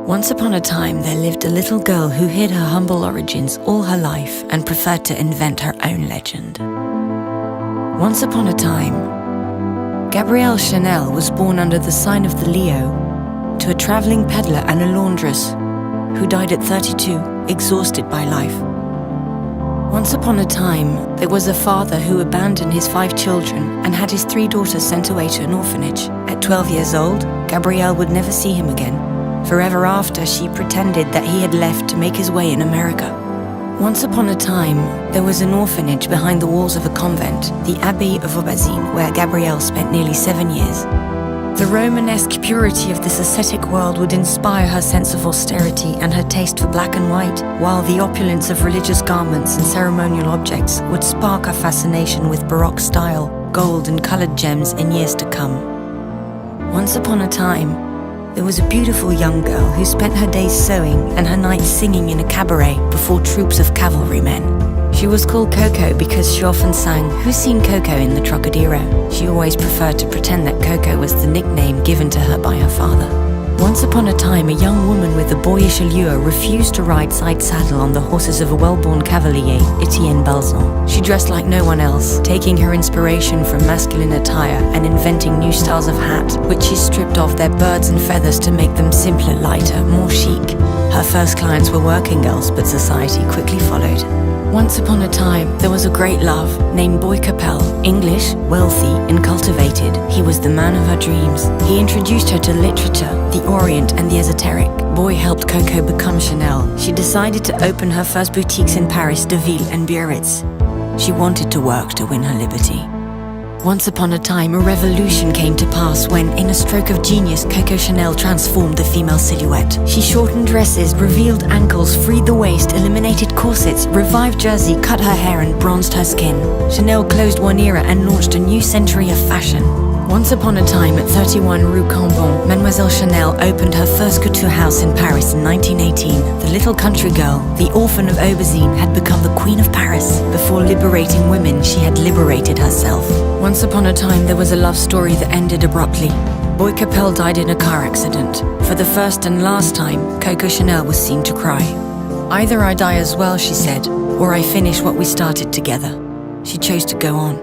Once upon a time, there lived a little girl who hid her humble origins all her life and preferred to invent her own legend. Once upon a time, Gabrielle Chanel was born under the sign of the Leo to a traveling peddler and a laundress who died at 32, exhausted by life. Once upon a time, there was a father who abandoned his 5 children and had his 3 daughters sent away to an orphanage. At 12 years old, Gabrielle would never see him again. Forever after, she pretended that he had left to make his way in America. Once upon a time, there was an orphanage behind the walls of a convent, the Abbey of Aubazine, where Gabrielle spent nearly 7 years. The Romanesque purity of this ascetic world would inspire her sense of austerity and her taste for black and white, while the opulence of religious garments and ceremonial objects would spark her fascination with Baroque style, gold and colored gems in years to come. Once upon a time, there was a beautiful young girl who spent her days sewing and her nights singing in a cabaret before troops of cavalrymen. She was called Coco because she often sang, "Who's seen Coco in the Trocadero?" She always preferred to pretend that Coco was the nickname given to her by her father. Once upon a time, a young woman with a boyish allure refused to ride side saddle on the horses of a well-born cavalier, Etienne Balzan. She dressed like no one else, taking her inspiration from masculine attire and inventing new styles of hat, which she stripped off their birds and feathers to make them simpler, lighter, more chic. Her first clients were working girls, but society quickly followed. Once upon a time, there was a great love named Boy Capel. English, wealthy, and cultivated, he was the man of her dreams. He introduced her to literature, the Orient, and the esoteric. Boy helped Coco become Chanel. She decided to open her first boutiques in Paris, Deauville, and Biarritz. She wanted to work to win her liberty. Once upon a time, a revolution came to pass when, in a stroke of genius, Coco Chanel transformed the female silhouette. She shortened dresses, revealed ankles, freed the waist, eliminated corsets, revived jersey, cut her hair and bronzed her skin. Chanel closed one era and launched a new century of fashion. Once upon a time, at 31 Rue Cambon, Mademoiselle Chanel opened her first couture house in Paris in 1918. The little country girl, the orphan of Aubazine, had become the queen of Paris. Before liberating women, she had liberated herself. Once upon a time, there was a love story that ended abruptly. Boy Capel died in a car accident. For the first and last time, Coco Chanel was seen to cry. "Either I die as well," she said, "or I finish what we started together." She chose to go on.